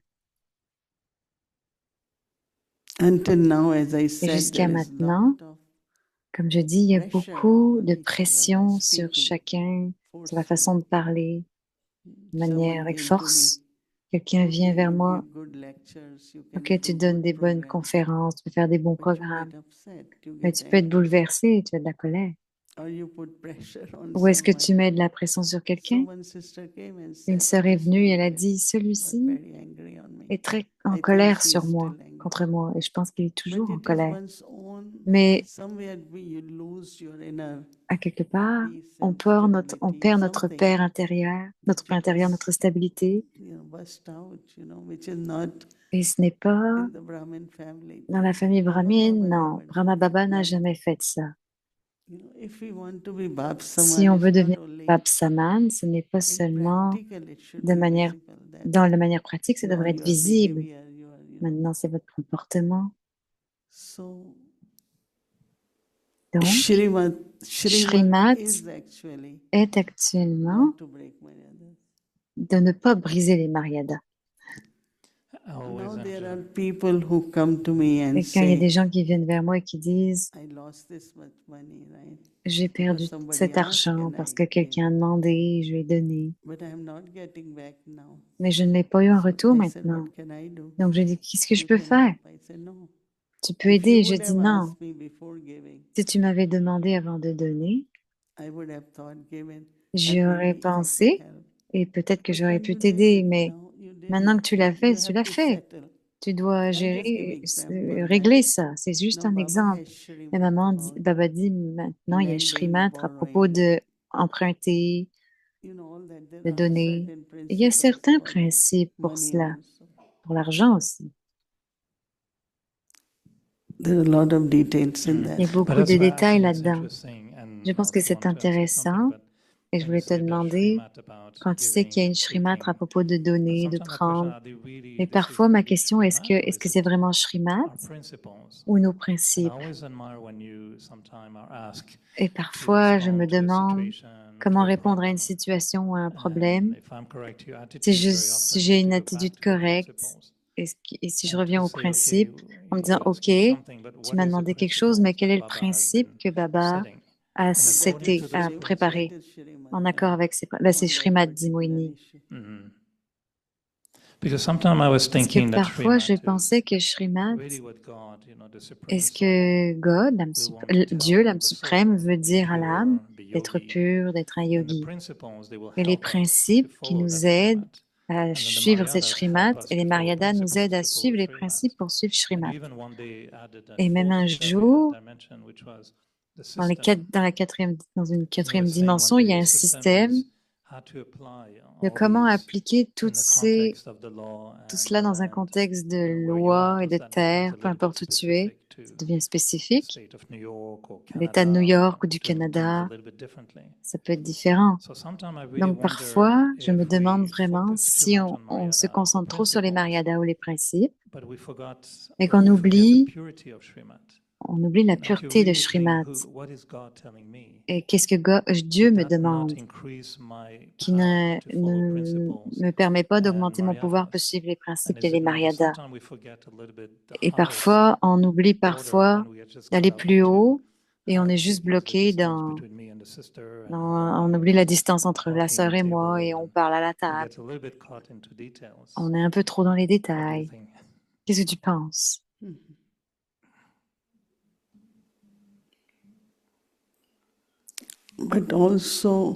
Until now, as I Et said, jusqu'à there is maintenant, lot of comme je dis, il y a pressure beaucoup on de each other by pression sur speaking chacun, sur la forcefully. façon de parler, de manière Someone avec came to me. force. Quelqu'un vient Okay, vers you moi. give good lectures, you can Ok, tu do donnes good des bonnes programs, conférences, tu peux faire des bons but you programmes, get upset, you mais get tu peux être angry, bouleversé, tu as de la colère. or you put pressure on Ou est-ce que someone. tu mets de la pression sur So quelqu'un? one sister came and Une said, sœur est this venue et one elle a is dit, was celui-ci very angry on me. est très en I think colère she is sur moi, still angry. contre moi, et je pense qu'il est But toujours en it is colère. one's own, Mais somewhere you lose your inner à quelque part, peace on and perd stability, notre something paix intérieure, that notre paix you intérieure, just, notre stabilité, burst out, which is not et ce n'est pas in the Brahmin family. dans la famille Brahma brahmine, Baba non. never Brahma did that, Baba n'a never. jamais fait ça. If we want to be Si Bapsaman, on veut it's not devenir only Bab Saman, ce n'est pas in seulement practical, it should de be manière, visible that dans la manière pratique, ça devrait être your visible. behavior, Maintenant, c'est votre comportement. So, Donc, Shrimad Shrimat is actually est actuellement not to break Maryadas. de ne pas briser les Mariadas. I always Now have there are to, people who come to me and Et quand il y a say, des gens qui viennent vers moi et qui disent, I lost this much money, right? j'ai perdu Because somebody cet asked argent and parce I que gave. quelqu'un a demandé, je lui ai donné. But I'm not getting back now. Mais je ne l'ai pas eu en So retour I said, maintenant. what can I do? Donc, je dis, qu'est-ce que je You peux can faire? help. I said, no. Tu peux If you aider? Je would dis have non. asked me before giving, Si tu m'avais demandé avant de donner, I would have thought given and j'aurais maybe I could pensé help. et peut-être que But j'aurais when pu you did t'aider. it, Mais now you did maintenant it. que tu l'as fait, You tu have l'as to fait. settle. Tu dois I just give gérer, example that régler ça. C'est juste now un Baba exemple. has Et Shrimad maman dit, about Baba dit maintenant, il y a lending, Shrimat à propos borrowing, de emprunter, all that. There de are donner. certain Et il y a principles certains for principes pour money cela, also. pour l'argent aussi. There are a lot of details in Il y a that. but beaucoup that's de why I détails think it's là-dedans. interesting. And Je I pense que also c'est want to say something, intéressant but et je when you voulais te say the demander, shrimat about quand tu sais qu'il y a giving une and Shrimat à taking, propos de donner, de sometimes my question, prendre, are they really, mais this is parfois ma really question, shrimat or est-ce is que it c'est vraiment Shrimat our principles? ou nos And I principes? always admire when you sometimes are asked Et to parfois, je me respond to a demande situation, comment to a répondre à une problem. situation ou à un And problème. if I'm correct, your Si attitude very si often j'ai is to une go back attitude to the correcte, principles. Et si je and reviens to au say, okay, principe, en me you disant, asked OK, me something, but tu what m'as is the demandé quelque chose, mais principle quel est le Baba has principe been que Baba setting? a, And That according to seté, those a is, that préparé principles, is Shrimad en accord avec c'est on that Srimad, dit particular Moini. issue. mhm. Because sometimes I was Parce que thinking that parfois, je Srimad pensais is que Srimad, really what God, the supreme est-ce soul, que God, we want to Dieu, tell l'âme the suprême, soul, veut be dire à l'âme pure, be d'être yogi, pur, d'être un and the yogi. principles, they will Et les help us to principes qui follow that nous aident Srimad. à And then the suivre cette Maryadas help Srimad, us et les to follow Maryadas nous principles, aident à to follow suivre les Srimad. principes pour suivre And you Srimad. even one day added a Et même un fourth jour, dimension, which was the dans system. dans une And you were quatrième saying one dimension, il y a day un system système is how to apply de all comment these appliquer in the context of the law tout and the cela dans un land, contexte de where you are, loi et de because that becomes terre, a peu little bit importe où tu es, specific to ça devient the spécifique. state of New York or L'État de New Canada, York ou du to do things a Canada, little bit differently. ça peut être différent. So sometimes I really Donc wonder parfois, je me if demande we vraiment focus too si much on on se Mayada or concentre trop sur les principles, Maryadas ou les principes, but we forgot mais or qu'on we forget the oublie, purity of Srimad. on oublie la That you pureté de really think, Srimad. what is God telling me? Et qu'est-ce que Dieu Would me that not demande, increase my qui power to follow ne principles me permet pas and d'augmenter mon pouvoir pour Maryadas? suivre les And principes et is les it not that Maryadas. sometimes we forget a little bit the Et highest parfois, on oublie order parfois and we are just d'aller caught up plus into haut et on est okay, juste here's the bloqué distance between me and the sister and on oublie la distance entre la talking on sœur the et moi et table on and parle à la we table. get a little bit caught into details. On est un peu trop dans les What do you détails. think? Qu'est-ce que tu penses? But also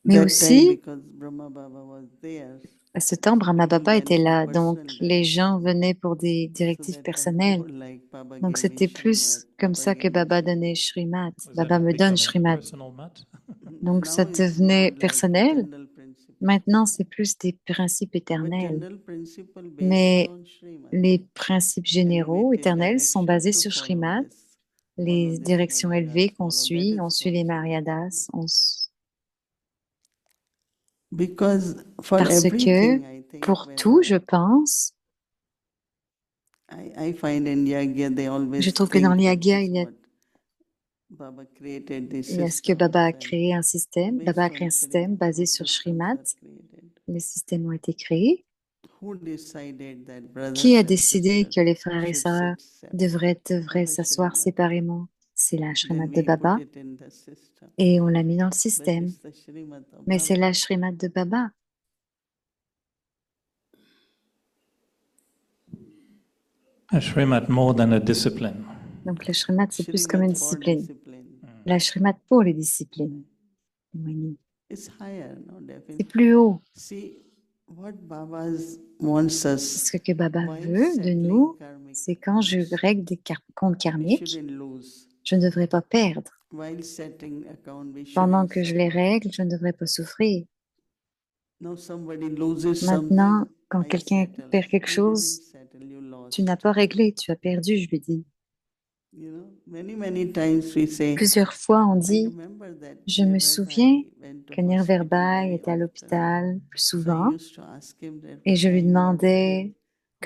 Mais that time, aussi, because Brahma Baba was there, à ce temps, Brahma people Baba était went for là, donc personal les gens direction. venaient pour des So directives that was personnelles. more like Baba Donc gave me c'était Srimad, plus comme Baba ça que gave me Baba Srimad. donnait Shrimat. Was Baba that me donne becoming a Shrimat. personal mat? Donc ça Now it's more devenait like personnel. general principle. Maintenant, c'est plus des principes But éternels. general principle based Mais on Srimad. les principes généraux, Elevated éternels, sont direction basés to sur follow Shrimad. this. Follow Les this directions élevées Maryadas, qu'on that is on suit called les Srimad. Maryadas, Because for parce que everything, I think pour tout, je pense, I find in Yagya they always je trouve que dans think that l'Yagya, this what Baba created this il y a ce que systems Baba a and créé un système. based Baba a on créé un système Srimad, basé those sur systems Shrimad. are created. Les systèmes ont été créés. Who decided that Qui brothers a and décidé sisters que les frères et should sœurs sit separate? devraient Baba s'asseoir Srimad. séparément? C'est la Then Shrimad de we put Baba it in the system. et on l'a mis dans le But système. it's the Srimad of Mais c'est Baba. la Shrimad de Baba. A Srimad more than a discipline. Donc la Shrimad, c'est plus comme Srimad une for discipline. discipline. La Shrimad pour les disciplines. Oui. It's higher, no, C'est definitely. plus haut. See, what Baba's wants us Ce que Baba while veut de settling nous, karmic c'est quand je accounts, règle des comptes we karmiques, shouldn't lose. je ne devrais pas perdre. While setting account, we Pendant shouldn't que je les suffer. règle, je ne devrais pas souffrir. Now somebody loses Maintenant, something, quand I quelqu'un settle. perd quelque You didn't chose, settle, you tu n'as lost. pas réglé, tu as perdu, je lui dis. You know, many times we say, Plusieurs fois, on I dit, remember that je me souviens Nirvairbhai went to que hospital Nirverbhai very était à often. l'hôpital plus So I souvent used to ask him that, et je lui Bhai, you are demandais, brave.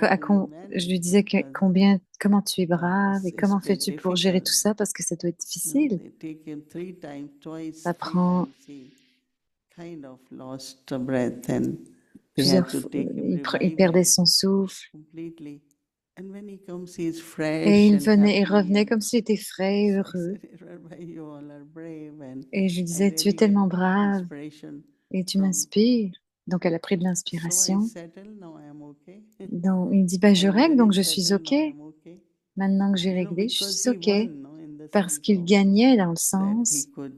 How do you je lui manage? disais Because comment tu es brave et comment it's been fais-tu pour gérer tout difficult. ça parce que ça doit être You know, difficile. they take him twice, Ça three prend times. He kind of lost a breath and they plusieurs had to fois, take him, il revive perdait him son souffle completely. And when he comes, he is et fresh and il happy. revenait And comme s'il était frais et so I heureux. said, "Bhai, you all are brave and Et je lui I disais, tu es really get tellement brave inspiration et tu from." m'inspires. Donc elle a pris de So I l'inspiration. settle, now I am okay. Donc il me dit, ben, je I règle, donc didn't je suis settle, OK. now I am okay. Maintenant que j'ai You know, réglé, je because suis he OK. won, no, in the Parce sense qu'il of gagnait dans le that he sens could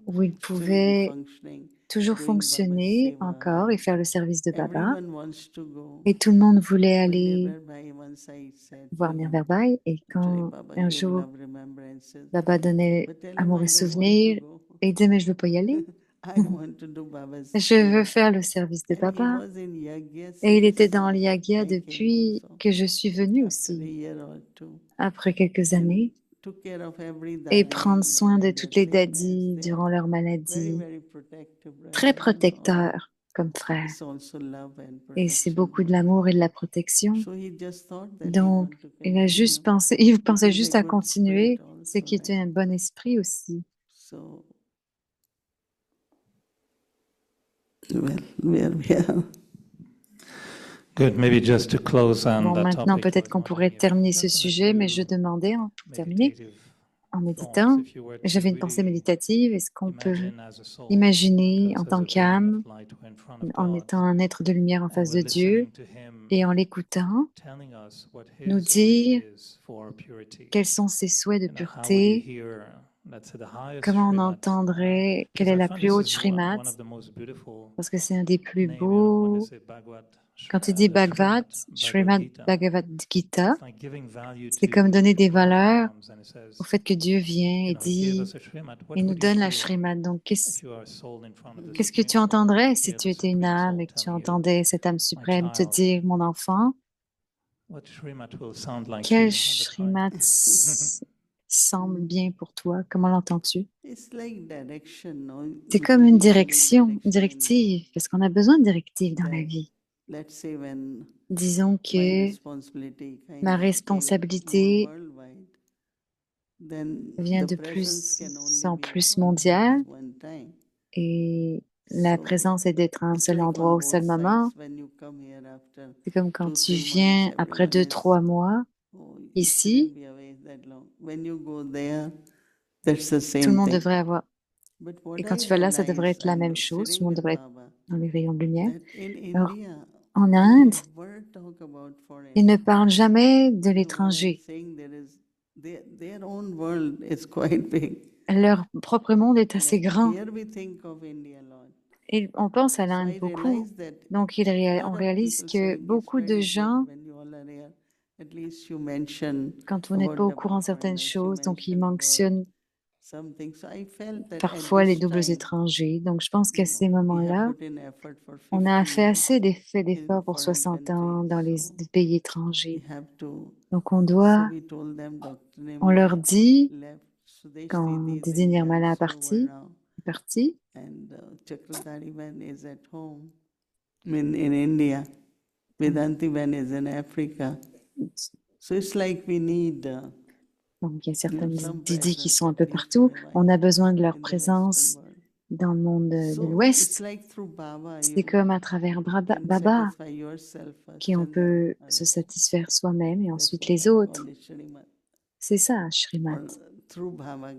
où il still be pouvait functioning, toujours doing Baba's fonctionner seva, encore et and faire le service de Baba. everyone wants to go. Et tout le monde voulait When aller Nirvairbhai, once I said to voir him, Nirverbai. Et actually, quand Baba un gave jour, love remembrances, Baba donnait but tell him amour I et don't want to souvenir, go. et il disait, mais je veux pas y aller. I want to do Baba's Je veux seva. faire le service de And he Baba. was in Yagya Et il était since dans l'Yagya I came depuis also, que je suis venue after a aussi, year or two, après quelques and années, took care of every et prendre dadi soin de during their toutes les sickness. daddies They are durant leur very, maladie. very protective Très brother, you know. protecteur comme frère. It's also love and Et c'est protection. beaucoup de l'amour et de la protection. So he just thought that he Donc, want to il a juste continue. pensé, il pensait He's a juste à good spirit continuer, c'est also. qu'il était un bon esprit aussi. So, well, where we are. Good. Maybe just to close on Bon, that maintenant, topic, I peut-être was qu'on pourrait wondering if terminer ce just in a sujet, mais je few demandais, pour terminer, meditative en thoughts, méditant, if you were j'avais to une pensée really méditative. Est-ce qu'on peut imagine as a soul, imaginer en just as tant a being qu'âme, of light who are in front of en God, étant un être de lumière en and face de we're Dieu, listening to Him et en l'écoutant, telling us what nous His wish dire is for our purity, quels sont ses souhaits de and how would you pureté, hear, let's say, the highest comment on Srimad, entendrait, quelle because est I la find plus this haute is Srimad, one of the most beautiful parce que c'est un des plus name, when they beaux. say Bhagavad, Quand il dit the Srimad, Bhagavad, Bhagavad Srimad Gita, Bhagavad Gita, it's like giving value c'est to comme donner des God valeurs comes and it au says, fait que Dieu vient you et know, He gave dit, us a Srimad. What il nous would you donne la feel Srimad. Donc, if you are a soul in front of the qu'est-ce que tu Supreme Soul entendrais and si hear tu the étais une Supreme âme Soul et que tu telling you, entendais cette âme my suprême te child, dire, mon enfant, what Srimad will sound like to quel you at the time? Srimad semble bien pour toi? Comment l'entends-tu? It's like direction, no? C'est You comme une need direction, une direction in directive, parce qu'on a besoin de directives dans la that. vie. Let's say when Disons my que responsibility kind ma of came more responsabilité worldwide, then vient the de presence plus can only en be plus at mondiale one time. et la So présence est d'être à un it's seul like endroit on au seul both moment. sides when you come here after C'est comme quand 2, tu 3 months, viens après everyone deux, is, trois mois oh, you ici, shouldn't be away that long. When you go there, that's the tout le same monde thing. devrait avoir. But Et what quand I tu vas là, ça devrait realize, être la même I'm chose. Tout sitting le monde with devrait être Baba, dans les rayons de lumière. that in Alors, India, en they Inde, never talk about ils foreign. ne parlent jamais de You know what I'm l'étranger. saying? There is their own world is quite big. Leur propre monde est assez Like grand. here we think of India a lot. Et on pense à So l'Inde I beaucoup. realize that Donc, a on lot of réalise people que saying it's beaucoup de very good gens, when you all are here. At least you mention quand vous n'êtes pas about au the courant de certaines foreigners, you choses, donc ils mention about mentionnent something. So I felt that at parfois les this doubles time, étrangers. Donc, je pense qu'à you ces know, we have moments-là, put in effort for on a 50 fait assez years in d'efforts pour foreign 60 ans countries. dans les So pays we étrangers. have to. Donc, on So doit, we told them Dr. on leur Nirmala dit, left. Sudesh quand Didi is Didi in Nirmala Vancouver now, est parti, and Chakradhari Ben is at home in India. Vedanti Ben is in Africa. So it's like we need donc il y a certaines some Didi qui presence sont un at peu least in partout, a while on a besoin de leur in the Western présence world. dans le monde de So it's l'Ouest. like through Baba C'est you comme à travers can Baba satisfy yourself first qu'on and then peut se others. satisfaire soi-même et That's ensuite what les I call autres. it Shrimad. C'est ça, Shrimat. Or through Baba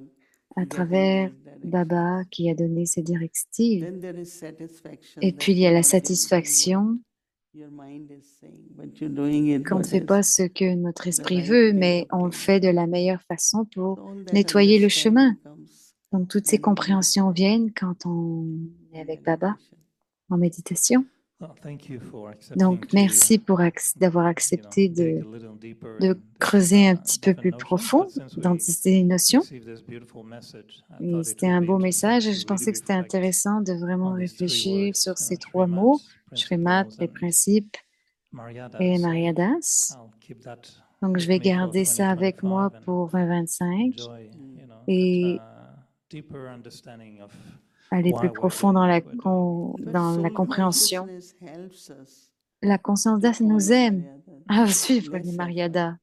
À getting travers these directions. Baba qui a donné ces directives. Then there is satisfaction Et that puis il y a you're la not doing what satisfaction your mind is saying, but you're doing it qu'on ne what fait is pas ce que notre the esprit right veut, way mais to on le take. fait de la meilleure façon pour So all that nettoyer le chemin. understanding comes Donc toutes ces when you are compréhensions viennent quand on est in avec Baba meditation. en méditation. Well, thank you for accepting Donc to, merci pour d'avoir you know, accepté dig a little deeper de in creuser un petit peu different plus notions. profond But since dans we ces notions. received this beautiful message, I Et thought it c'était would un be beau interesting message et to je really pensais que c'était reflect intéressant de vraiment on these three réfléchir words, sur ces trois Srimad, mots, Shrimat, principles, les and principes et Maryadas. So Mariadas. I'll keep that Donc je with vais me for garder ça avec moi 2025 and pour 2025 enjoy, you know, et that deeper understanding of aller why plus we're profond doing dans what we're doing. But dans la soul compréhension. consciousness helps us La conscience to d'âme nous follow aime Maryada. à suivre les Less effort. Mariadas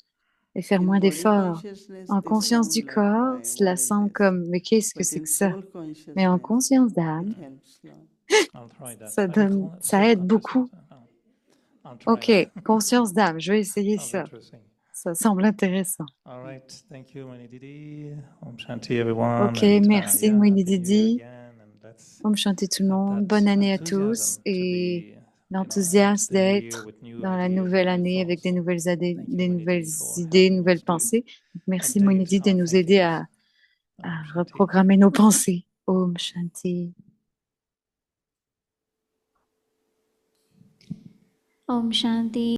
et faire In moins body d'efforts. consciousness, En this conscience sounds du like corps, why, cela what is semble this? comme, mais qu'est-ce que But c'est in que ça? soul Mais en consciousness, conscience it d'âme, helps a lot. I'll try that. ça How do you donne, call it? ça aide Subconsciousness? beaucoup. I'll try Ok, that. conscience d'âme, je vais essayer Sounds ça. interesting. Ça semble intéressant. All right. Thank you, Mani Didi. Om Shanti, everyone. Ok, And merci yeah, Moini Happy New Year Didi. again. And let's Om Shanti tout le have monde. that Bonne année à enthusiasm tous to et be, you know, l'enthousiasme into the new year d'être with new dans la ideas nouvelle and new année avec thoughts. des So nouvelles idées, thank you, des Mani nouvelles Didi, for idées, helping nouvelles us to pensées. Merci update Moini Didi de our nous aider thinkings. à Om Shanti. reprogrammer nos pensées. Om Shanti. Om Shanti.